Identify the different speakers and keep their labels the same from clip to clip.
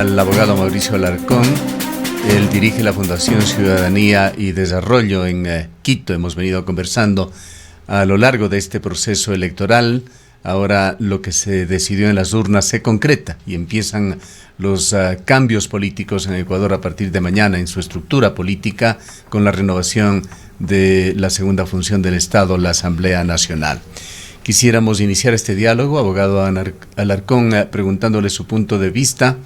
Speaker 1: al abogado Mauricio Alarcón. Él dirige la Fundación Ciudadanía y Desarrollo en Quito. Hemos venido conversando a lo largo de este proceso electoral. Ahora lo que se decidió en las urnas se concreta y empiezan los cambios políticos en Ecuador a partir de mañana en su estructura política con la renovación de la segunda función del Estado, la Asamblea Nacional. Quisiéramos iniciar este diálogo, abogado Alarcón, preguntándole su punto de vista,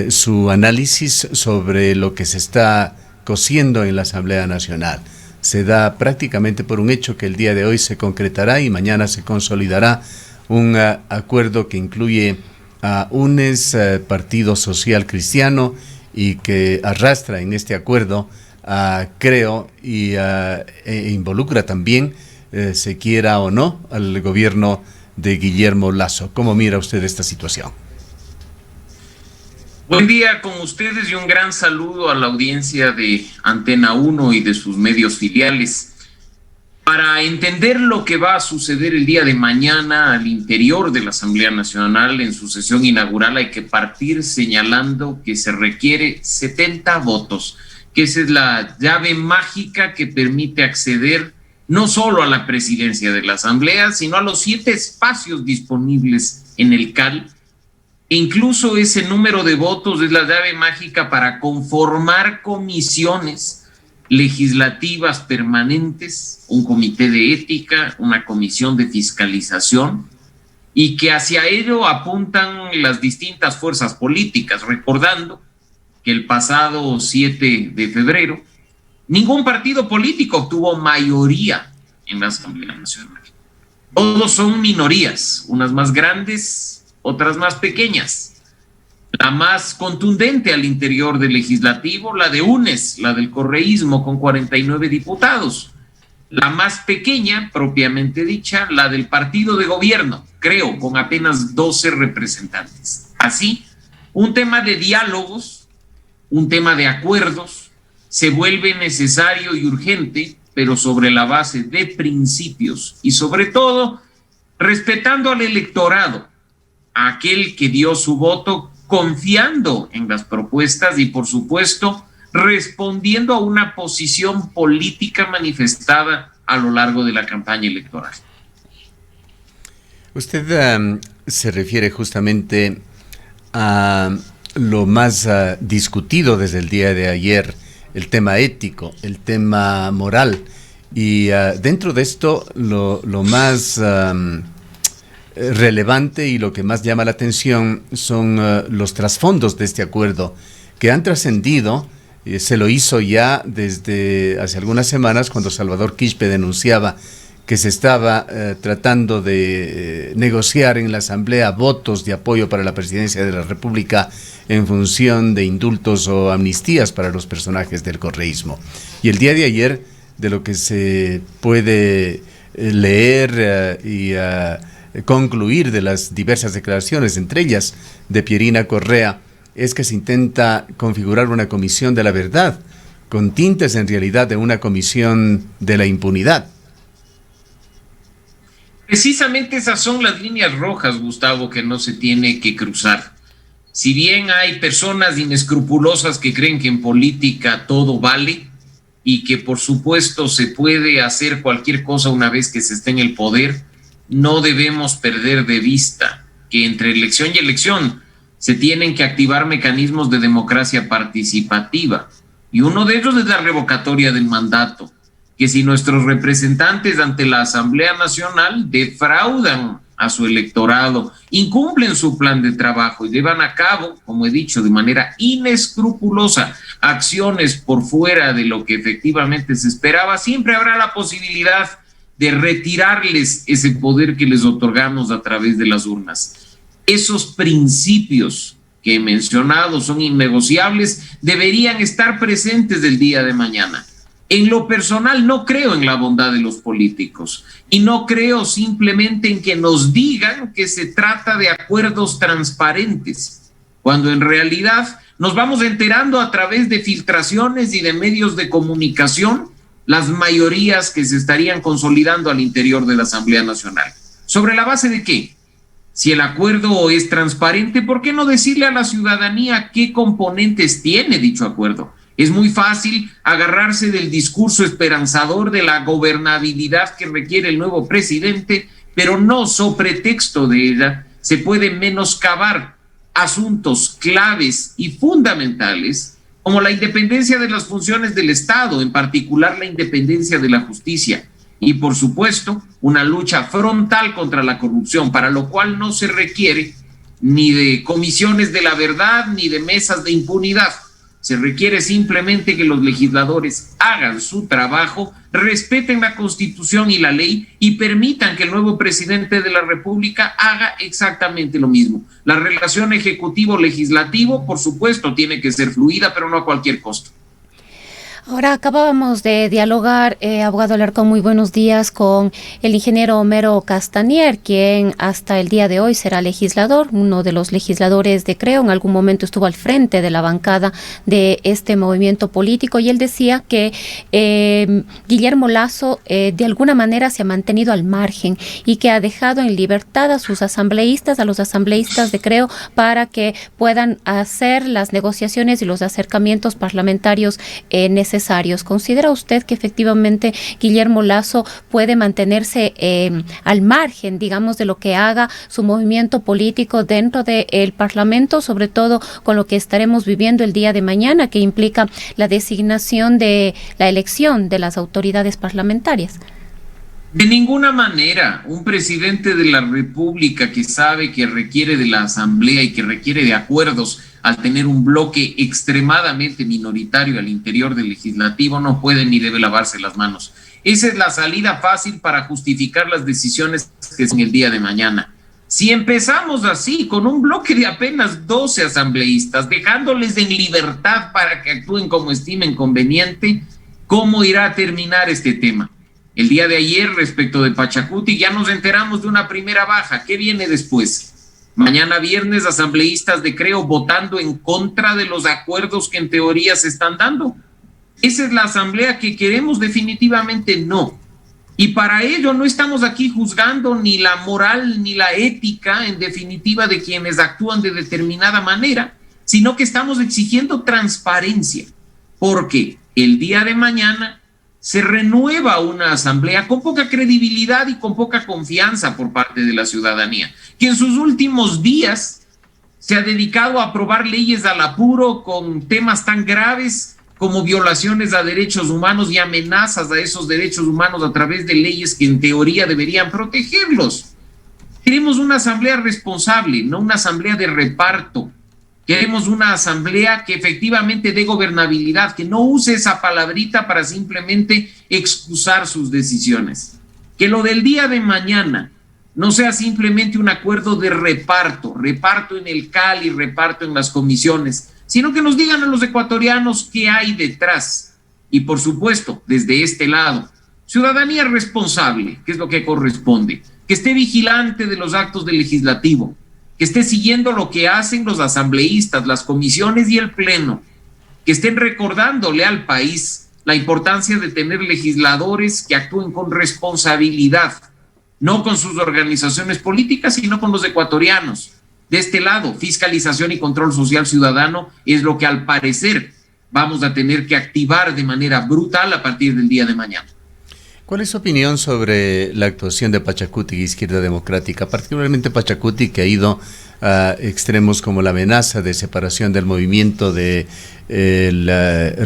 Speaker 1: su análisis sobre lo que se está cociendo en la Asamblea Nacional. Se da prácticamente por un hecho que el día de hoy se concretará y mañana se consolidará un acuerdo que incluye a UNES, Partido Social Cristiano, y que arrastra en este acuerdo, creo, e involucra también, se quiera o no, al gobierno de Guillermo Lasso. ¿Cómo mira usted esta situación?
Speaker 2: Buen día con ustedes y un gran saludo a la audiencia de Antena 1 y de sus medios filiales. Para entender lo que va a suceder el día de mañana al interior de la Asamblea Nacional en su sesión inaugural, hay que partir señalando que se requiere 70 votos, que esa es la llave mágica que permite acceder no solo a la presidencia de la Asamblea, sino a los 7 espacios disponibles en el CAL. E incluso ese número de votos es la llave mágica para conformar comisiones legislativas permanentes, un comité de ética, una comisión de fiscalización, y que hacia ello apuntan las distintas fuerzas políticas, recordando que el pasado 7 de febrero ningún partido político obtuvo mayoría en la Asamblea Nacional. Todos son minorías, unas más grandes, otras más pequeñas. La más contundente al interior del legislativo, la de UNES, la del correísmo, con 49 diputados. La más pequeña, propiamente dicha, la del partido de gobierno, creo, con apenas 12 representantes. Así, un tema de diálogos, un tema de acuerdos, se vuelve necesario y urgente, pero sobre la base de principios y sobre todo respetando al electorado, a aquel que dio su voto confiando en las propuestas y, por supuesto, respondiendo a una posición política manifestada a lo largo de la campaña electoral.
Speaker 1: Usted se refiere justamente a lo más discutido desde el día de ayer, el tema ético, el tema moral, y dentro de esto lo más relevante y lo que más llama la atención son los trasfondos de este acuerdo que han trascendido. Se lo hizo ya desde hace algunas semanas cuando Salvador Quispe denunciaba que se estaba tratando de negociar en la Asamblea votos de apoyo para la presidencia de la República en función de indultos o amnistías para los personajes del correísmo. Y el día de ayer, de lo que se puede leer y concluir de las diversas declaraciones, entre ellas de Pierina Correa, es que se intenta configurar una comisión de la verdad, con tintes en realidad de una comisión de la impunidad.
Speaker 2: Precisamente esas son las líneas rojas, Gustavo, que no se tiene que cruzar. Si bien hay personas inescrupulosas que creen que en política todo vale y que por supuesto se puede hacer cualquier cosa una vez que se esté en el poder, no debemos perder de vista que entre elección y elección se tienen que activar mecanismos de democracia participativa, y uno de ellos es la revocatoria del mandato, que si nuestros representantes ante la Asamblea Nacional defraudan a su electorado, incumplen su plan de trabajo y llevan a cabo, como he dicho, de manera inescrupulosa acciones por fuera de lo que efectivamente se esperaba, siempre habrá la posibilidad de retirarles ese poder que les otorgamos a través de las urnas. Esos principios que he mencionado son innegociables, deberían estar presentes el día de mañana. En lo personal no creo en la bondad de los políticos y no creo simplemente en que nos digan que se trata de acuerdos transparentes, cuando en realidad nos vamos enterando a través de filtraciones y de medios de comunicación las mayorías que se estarían consolidando al interior de la Asamblea Nacional. ¿Sobre la base de qué? Si el acuerdo es transparente, ¿por qué no decirle a la ciudadanía qué componentes tiene dicho acuerdo? Es muy fácil agarrarse del discurso esperanzador de la gobernabilidad que requiere el nuevo presidente, pero no sobre texto de ella se puede menoscabar asuntos claves y fundamentales como la independencia de las funciones del Estado, en particular la independencia de la justicia, y por supuesto una lucha frontal contra la corrupción, para lo cual no se requiere ni de comisiones de la verdad ni de mesas de impunidad. Se requiere simplemente que los legisladores hagan su trabajo, respeten la Constitución y la ley y permitan que el nuevo presidente de la República haga exactamente lo mismo. La relación ejecutivo-legislativo, por supuesto, tiene que ser fluida, pero no a cualquier costo.
Speaker 3: Ahora acabábamos de dialogar, abogado Alarcón, muy buenos días, con el ingeniero Homero Castanier, quien hasta el día de hoy será legislador, uno de los legisladores de Creo. En algún momento estuvo al frente de la bancada de este movimiento político, y él decía que Guillermo Lasso de alguna manera se ha mantenido al margen y que ha dejado en libertad a sus asambleístas, a los asambleístas de Creo, para que puedan hacer las negociaciones y los acercamientos parlamentarios necesarios. ¿Considera usted que efectivamente Guillermo Lasso puede mantenerse al margen, digamos, de lo que haga su movimiento político dentro del Parlamento, sobre todo con lo que estaremos viviendo el día de mañana, que implica la designación de la elección de las autoridades parlamentarias?
Speaker 2: De ninguna manera. Un presidente de la República que sabe que requiere de la Asamblea y que requiere de acuerdos al tener un bloque extremadamente minoritario al interior del legislativo no puede ni debe lavarse las manos. Esa es la salida fácil para justificar las decisiones que es en el día de mañana. Si empezamos así, con un bloque de apenas 12 asambleístas, dejándoles en libertad para que actúen como estimen conveniente, ¿cómo irá a terminar este tema? El día de ayer, respecto de Pachacuti, ya nos enteramos de una primera baja. ¿Qué viene después? Mañana viernes, asambleístas de Creo votando en contra de los acuerdos que en teoría se están dando. ¿Esa es la asamblea que queremos? Definitivamente no. Y para ello no estamos aquí juzgando ni la moral ni la ética, en definitiva, de quienes actúan de determinada manera, sino que estamos exigiendo transparencia, porque el día de mañana se renueva una asamblea con poca credibilidad y con poca confianza por parte de la ciudadanía, que en sus últimos días se ha dedicado a aprobar leyes al apuro con temas tan graves como violaciones a derechos humanos y amenazas a esos derechos humanos a través de leyes que en teoría deberían protegerlos. Queremos una asamblea responsable, no una asamblea de reparto. Queremos una asamblea que efectivamente dé gobernabilidad, que no use esa palabrita para simplemente excusar sus decisiones. Que lo del día de mañana no sea simplemente un acuerdo de reparto en el CAL y reparto en las comisiones, sino que nos digan a los ecuatorianos qué hay detrás. Y por supuesto, desde este lado, ciudadanía responsable, que es lo que corresponde, que esté vigilante de los actos del legislativo, que esté siguiendo lo que hacen los asambleístas, las comisiones y el pleno, que estén recordándole al país la importancia de tener legisladores que actúen con responsabilidad, no con sus organizaciones políticas, sino con los ecuatorianos. De este lado, fiscalización y control social ciudadano es lo que al parecer vamos a tener que activar de manera brutal a partir del día de mañana.
Speaker 1: ¿Cuál es su opinión sobre la actuación de Pachacuti y Izquierda Democrática, particularmente Pachacuti, que ha ido a extremos como la amenaza de separación del movimiento de el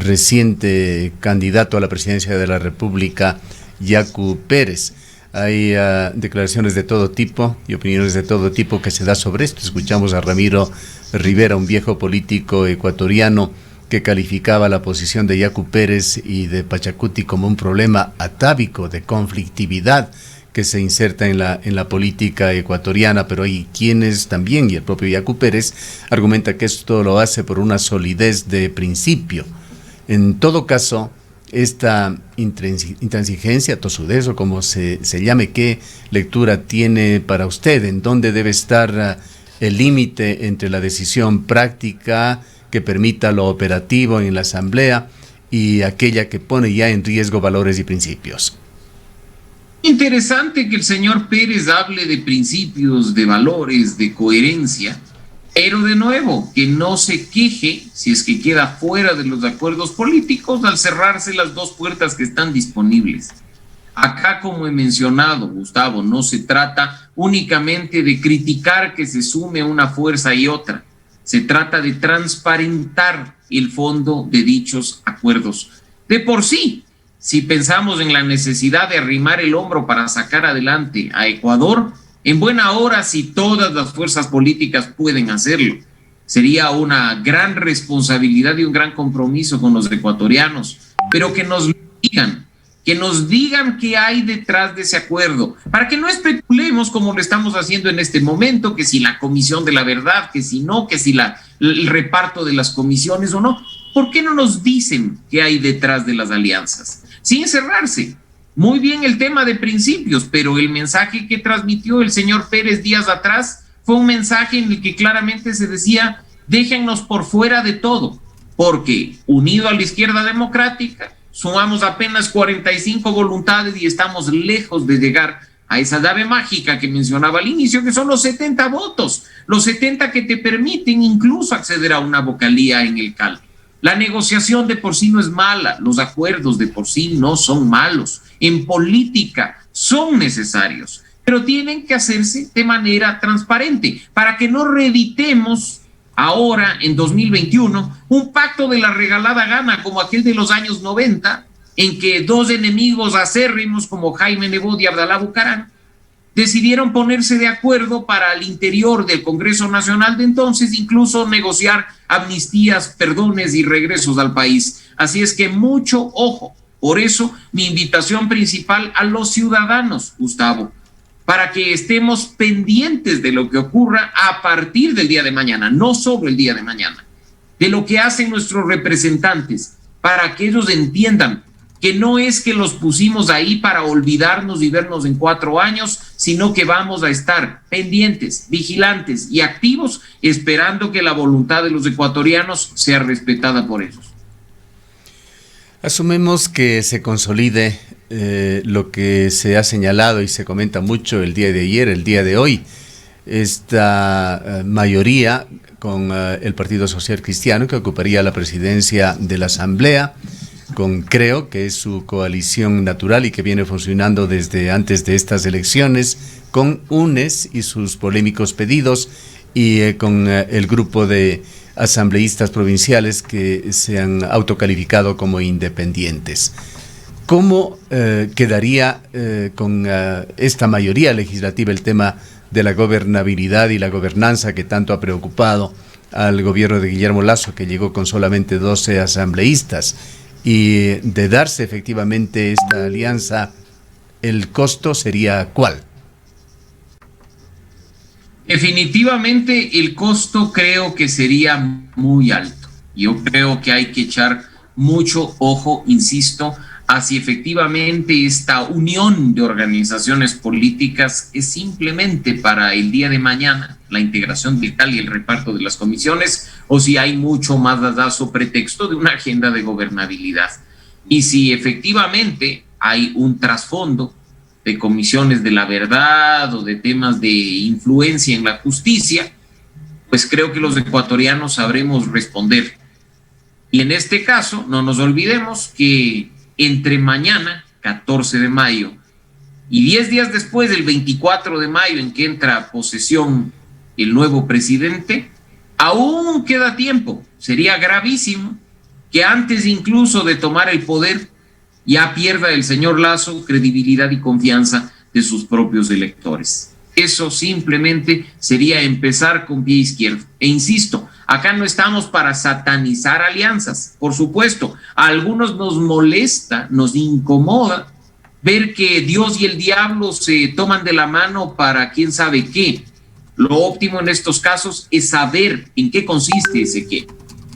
Speaker 1: reciente candidato a la presidencia de la República, Yacu Pérez? Hay declaraciones de todo tipo y opiniones de todo tipo que se da sobre esto. Escuchamos a Ramiro Rivera, un viejo político ecuatoriano, que calificaba la posición de Yacu Pérez y de Pachacuti como un problema atávico de conflictividad que se inserta en la política ecuatoriana, pero hay quienes también, y el propio Yacu Pérez, argumenta que esto lo hace por una solidez de principio. En todo caso, esta intransigencia, tosudez o como se llame, ¿qué lectura tiene para usted? ¿En dónde debe estar el límite entre la decisión práctica que permita lo operativo en la asamblea y aquella que pone ya en riesgo valores y principios?
Speaker 2: Interesante que el señor Pérez hable de principios, de valores, de coherencia, pero de nuevo, que no se queje si es que queda fuera de los acuerdos políticos al cerrarse las dos puertas que están disponibles. Acá, como he mencionado, Gustavo, no se trata únicamente de criticar que se sume una fuerza y otra. Se trata de transparentar el fondo de dichos acuerdos. De por sí, si pensamos en la necesidad de arrimar el hombro para sacar adelante a Ecuador, en buena hora si todas las fuerzas políticas pueden hacerlo. Sería una gran responsabilidad y un gran compromiso con los ecuatorianos, pero que nos digan qué hay detrás de ese acuerdo, para que no especulemos como lo estamos haciendo en este momento, que si la comisión de la verdad, que si no, que si el reparto de las comisiones o no. ¿Por qué no nos dicen qué hay detrás de las alianzas? Sin cerrarse. Muy bien el tema de principios, pero el mensaje que transmitió el señor Pérez días atrás fue un mensaje en el que claramente se decía: déjennos por fuera de todo, porque unido a la izquierda democrática, sumamos apenas 45 voluntades y estamos lejos de llegar a esa llave mágica que mencionaba al inicio, que son los 70 votos, los 70 que te permiten incluso acceder a una vocalía en el CAL. La negociación de por sí no es mala, los acuerdos de por sí no son malos, en política son necesarios, pero tienen que hacerse de manera transparente para que no reeditemos ahora, en 2021, un pacto de la regalada gana como aquel de los años 90, en que dos enemigos acérrimos como Jaime Nebot y Abdalá Bucaram decidieron ponerse de acuerdo para al interior del Congreso Nacional de entonces incluso negociar amnistías, perdones y regresos al país. Así es que mucho ojo. Por eso mi invitación principal a los ciudadanos, Gustavo, para que estemos pendientes de lo que ocurra a partir del día de mañana, no solo el día de mañana, de lo que hacen nuestros representantes, para que ellos entiendan que no es que los pusimos ahí para olvidarnos y vernos en 4 años, sino que vamos a estar pendientes, vigilantes y activos, esperando que la voluntad de los ecuatorianos sea respetada por ellos.
Speaker 1: Asumimos que se consolide lo que se ha señalado y se comenta mucho el día de ayer, el día de hoy, esta mayoría con el Partido Social Cristiano que ocuparía la presidencia de la Asamblea, con Creo, que es su coalición natural y que viene funcionando desde antes de estas elecciones, con UNES y sus polémicos pedidos, y con el grupo de asambleístas provinciales que se han autocalificado como independientes. ¿Cómo quedaría con esta mayoría legislativa el tema de la gobernabilidad y la gobernanza que tanto ha preocupado al gobierno de Guillermo Lasso, que llegó con solamente 12 asambleístas? Y de darse efectivamente esta alianza, ¿el costo sería cuál?
Speaker 2: Definitivamente el costo creo que sería muy alto. Yo creo que hay que echar mucho ojo, insisto, a si efectivamente esta unión de organizaciones políticas es simplemente para el día de mañana, la integración del CAL y el reparto de las comisiones, o si hay mucho más dazo pretexto de una agenda de gobernabilidad. Y si efectivamente hay un trasfondo de comisiones de la verdad o de temas de influencia en la justicia, pues creo que los ecuatorianos sabremos responder. Y en este caso, no nos olvidemos que entre mañana, 14 de mayo, y 10 días después, del 24 de mayo, en que entra a posesión el nuevo presidente, aún queda tiempo. Sería gravísimo que antes incluso de tomar el poder ya pierda el señor Lasso credibilidad y confianza de sus propios electores. Eso simplemente sería empezar con pie izquierdo. E insisto, acá no estamos para satanizar alianzas. Por supuesto, a algunos nos molesta, nos incomoda ver que Dios y el diablo se toman de la mano para quién sabe qué. Lo óptimo en estos casos es saber en qué consiste ese qué.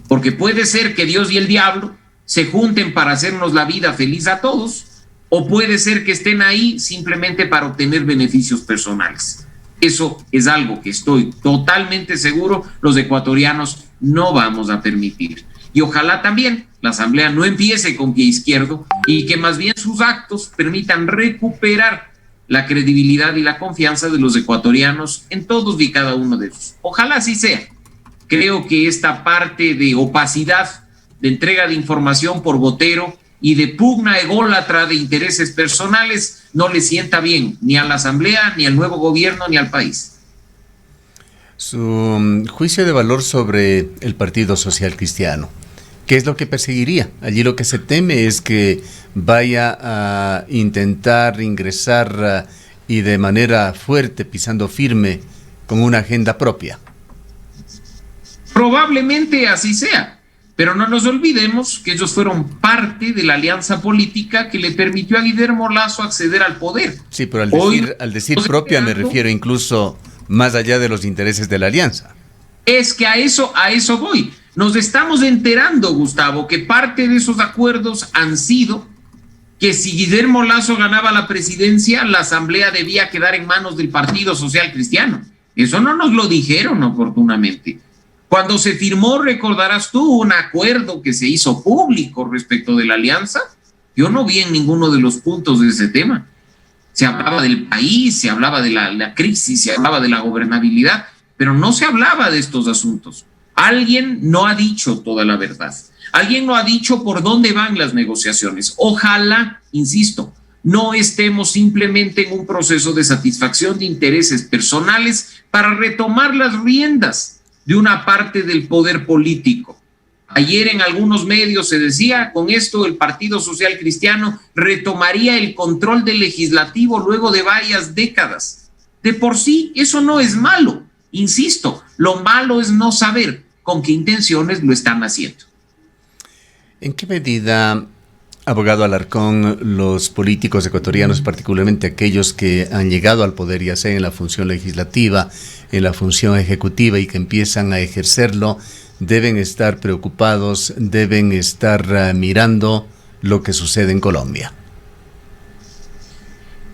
Speaker 2: Porque puede ser que Dios y el diablo se junten para hacernos la vida feliz a todos, o puede ser que estén ahí simplemente para obtener beneficios personales. Eso es algo que estoy totalmente seguro los ecuatorianos no vamos a permitir. Y ojalá también la Asamblea no empiece con pie izquierdo y que más bien sus actos permitan recuperar la credibilidad y la confianza de los ecuatorianos en todos y cada uno de ellos. Ojalá así sea. Creo que esta parte de opacidad, de entrega de información por gotero y de pugna ególatra de intereses personales no le sienta bien ni a la Asamblea, ni al nuevo gobierno, ni al país.
Speaker 1: Su juicio de valor sobre el Partido Social Cristiano, ¿qué es lo que perseguiría? Allí lo que se teme es que vaya a intentar ingresar y de manera fuerte, pisando firme, con una agenda propia.
Speaker 2: Probablemente así sea, pero no nos olvidemos que ellos fueron parte de la alianza política que le permitió a Guillermo Lasso acceder al poder.
Speaker 1: Sí, pero al decir propia me refiero incluso más allá de los intereses de la alianza.
Speaker 2: Es que a eso voy. Nos estamos enterando, Gustavo, que parte de esos acuerdos han sido que si Guillermo Lasso ganaba la presidencia, la asamblea debía quedar en manos del Partido Social Cristiano. Eso no nos lo dijeron oportunamente. Cuando se firmó, recordarás tú, un acuerdo que se hizo público respecto de la alianza, yo no vi en ninguno de los puntos de ese tema. Se hablaba del país, se hablaba de la crisis, se hablaba de la gobernabilidad, pero no se hablaba de estos asuntos. Alguien no ha dicho toda la verdad. Alguien no ha dicho por dónde van las negociaciones. Ojalá, insisto, no estemos simplemente en un proceso de satisfacción de intereses personales para retomar las riendas de una parte del poder político. Ayer en algunos medios se decía, con esto el Partido Social Cristiano retomaría el control del legislativo luego de varias décadas. De por sí, eso no es malo. Insisto, lo malo es no saber con qué intenciones lo están haciendo.
Speaker 1: ¿En qué medida, abogado Alarcón, los políticos ecuatorianos, particularmente aquellos que han llegado al poder, ya sea en la función legislativa, en la función ejecutiva y que empiezan a ejercerlo, deben estar preocupados, deben estar mirando lo que sucede en Colombia?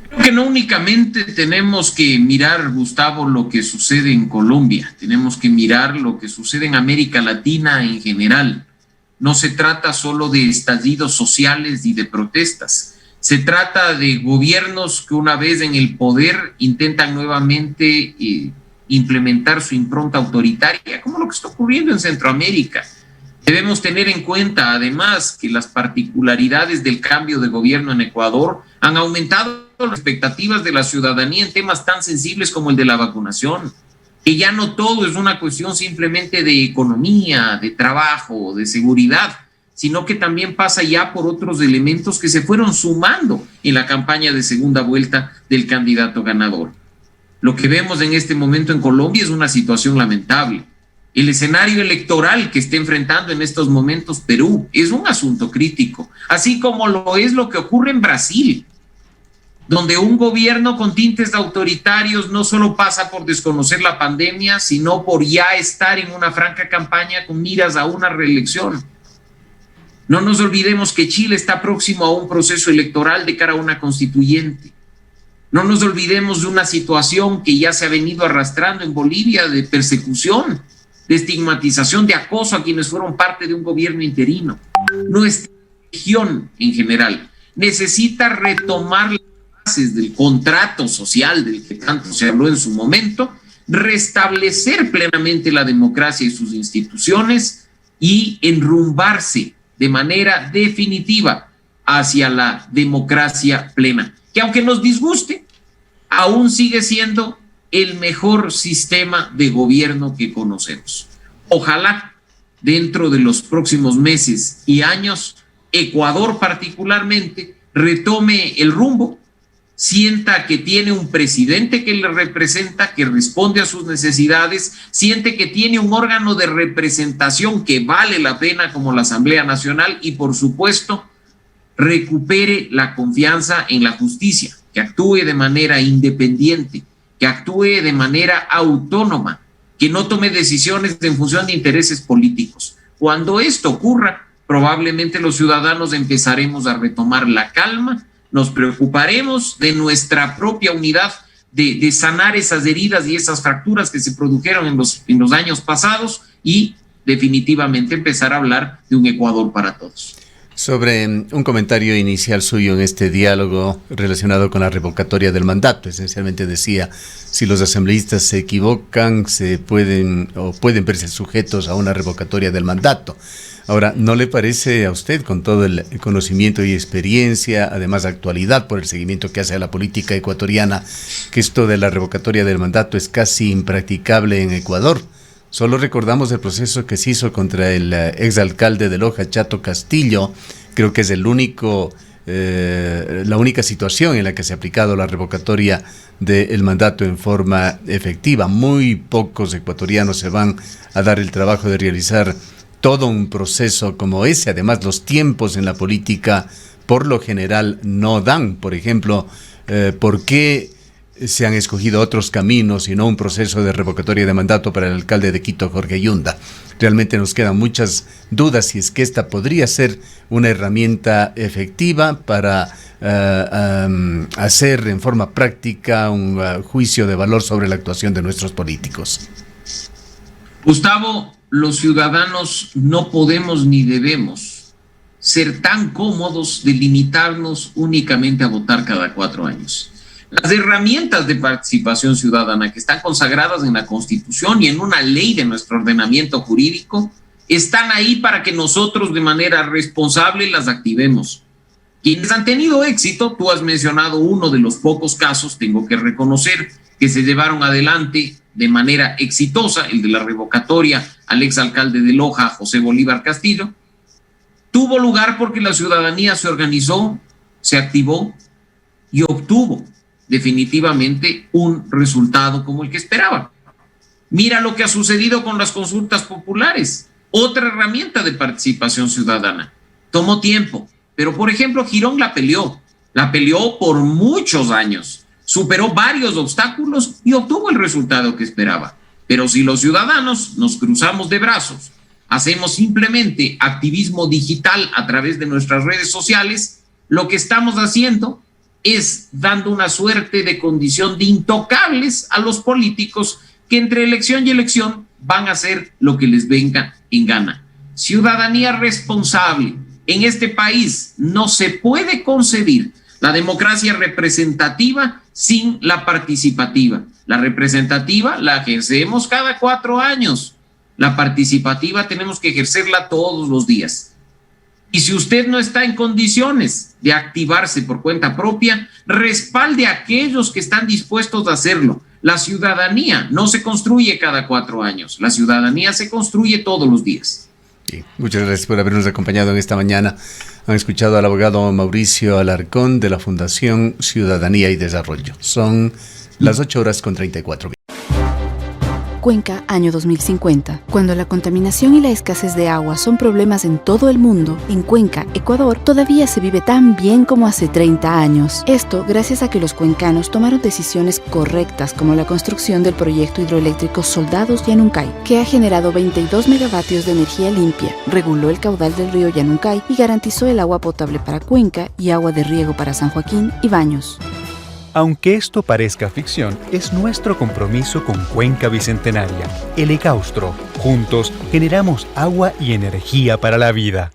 Speaker 2: Creo que no únicamente tenemos que mirar, Gustavo, lo que sucede en Colombia, tenemos que mirar lo que sucede en América Latina en general. No se trata solo de estallidos sociales y de protestas, se trata de gobiernos que una vez en el poder intentan nuevamente implementar su impronta autoritaria, como lo que está ocurriendo en Centroamérica. Debemos tener en cuenta, además, que las particularidades del cambio de gobierno en Ecuador han aumentado las expectativas de la ciudadanía en temas tan sensibles como el de la vacunación, que ya no todo es una cuestión simplemente de economía, de trabajo, de seguridad, sino que también pasa ya por otros elementos que se fueron sumando en la campaña de segunda vuelta del candidato ganador. Lo que vemos en este momento en Colombia es una situación lamentable. El escenario electoral que está enfrentando en estos momentos Perú es un asunto crítico, así como lo es lo que ocurre en Brasil, donde un gobierno con tintes autoritarios no solo pasa por desconocer la pandemia, sino por ya estar en una franca campaña con miras a una reelección. No nos olvidemos que Chile está próximo a un proceso electoral de cara a una constituyente. No nos olvidemos de una situación que ya se ha venido arrastrando en Bolivia de persecución, de estigmatización, de acoso a quienes fueron parte de un gobierno interino. Nuestra región en general necesita retomar las bases del contrato social del que tanto se habló en su momento, restablecer plenamente la democracia y sus instituciones y enrumbarse de manera definitiva hacia la democracia plena, que aunque nos disguste, aún sigue siendo el mejor sistema de gobierno que conocemos. Ojalá dentro de los próximos meses y años, Ecuador particularmente retome el rumbo, sienta que tiene un presidente que le representa, que responde a sus necesidades, siente que tiene un órgano de representación que vale la pena como la Asamblea Nacional y, por supuesto, recupere la confianza en la justicia, que actúe de manera independiente, que actúe de manera autónoma, que no tome decisiones en función de intereses políticos. Cuando esto ocurra, probablemente los ciudadanos empezaremos a retomar la calma, nos preocuparemos de nuestra propia unidad, de sanar esas heridas y esas fracturas que se produjeron en los años pasados y definitivamente empezar a hablar de un Ecuador para todos.
Speaker 1: Sobre un comentario inicial suyo en este diálogo relacionado con la revocatoria del mandato. Esencialmente decía, si los asambleístas se equivocan, pueden verse sujetos a una revocatoria del mandato. Ahora, ¿no le parece a usted, con todo el conocimiento y experiencia, además actualidad por el seguimiento que hace a la política ecuatoriana, que esto de la revocatoria del mandato es casi impracticable en Ecuador? Solo recordamos el proceso que se hizo contra el exalcalde de Loja, Chato Castillo. Creo que es la única situación en la que se ha aplicado la revocatoria del mandato en forma efectiva. Muy pocos ecuatorianos se van a dar el trabajo de realizar todo un proceso como ese. Además, los tiempos en la política por lo general no dan. Por ejemplo, ¿por qué se han escogido otros caminos y no un proceso de revocatoria de mandato para el alcalde de Quito, Jorge Yunda? Realmente nos quedan muchas dudas si es que esta podría ser una herramienta efectiva para hacer en forma práctica un juicio de valor sobre la actuación de nuestros políticos.
Speaker 2: Gustavo, los ciudadanos no podemos ni debemos ser tan cómodos de limitarnos únicamente a votar cada 4 años. Las herramientas de participación ciudadana que están consagradas en la Constitución y en una ley de nuestro ordenamiento jurídico están ahí para que nosotros de manera responsable las activemos. Quienes han tenido éxito, tú has mencionado uno de los pocos casos, tengo que reconocer, que se llevaron adelante de manera exitosa, el de la revocatoria al exalcalde de Loja, José Bolívar Castillo, tuvo lugar porque la ciudadanía se organizó, se activó y obtuvo definitivamente un resultado como el que esperaba. Mira lo que ha sucedido con las consultas populares, otra herramienta de participación ciudadana. Tomó tiempo, pero por ejemplo Girón la peleó por muchos años, superó varios obstáculos y obtuvo el resultado que esperaba. Pero si los ciudadanos nos cruzamos de brazos, hacemos simplemente activismo digital a través de nuestras redes sociales, lo que estamos haciendo es dando una suerte de condición de intocables a los políticos que entre elección y elección van a hacer lo que les venga en gana. Ciudadanía responsable. En este país no se puede concebir la democracia representativa sin la participativa. La representativa la ejercemos cada 4 años. La participativa tenemos que ejercerla todos los días. Y si usted no está en condiciones de activarse por cuenta propia, respalde a aquellos que están dispuestos a hacerlo. La ciudadanía no se construye cada 4 años, la ciudadanía se construye todos los días.
Speaker 1: Sí, muchas gracias por habernos acompañado en esta mañana. Han escuchado al abogado Mauricio Alarcón de la Fundación Ciudadanía y Desarrollo. Son las 8:34.
Speaker 4: Cuenca, año 2050. Cuando la contaminación y la escasez de agua son problemas en todo el mundo, en Cuenca, Ecuador, todavía se vive tan bien como hace 30 años. Esto gracias a que los cuencanos tomaron decisiones correctas, como la construcción del proyecto hidroeléctrico Soldados Yanuncay, que ha generado 22 megavatios de energía limpia, reguló el caudal del río Yanuncay y garantizó el agua potable para Cuenca y agua de riego para San Joaquín y Baños.
Speaker 5: Aunque esto parezca ficción, es nuestro compromiso con Cuenca Bicentenaria, el Ecaustro. Juntos generamos agua y energía para la vida.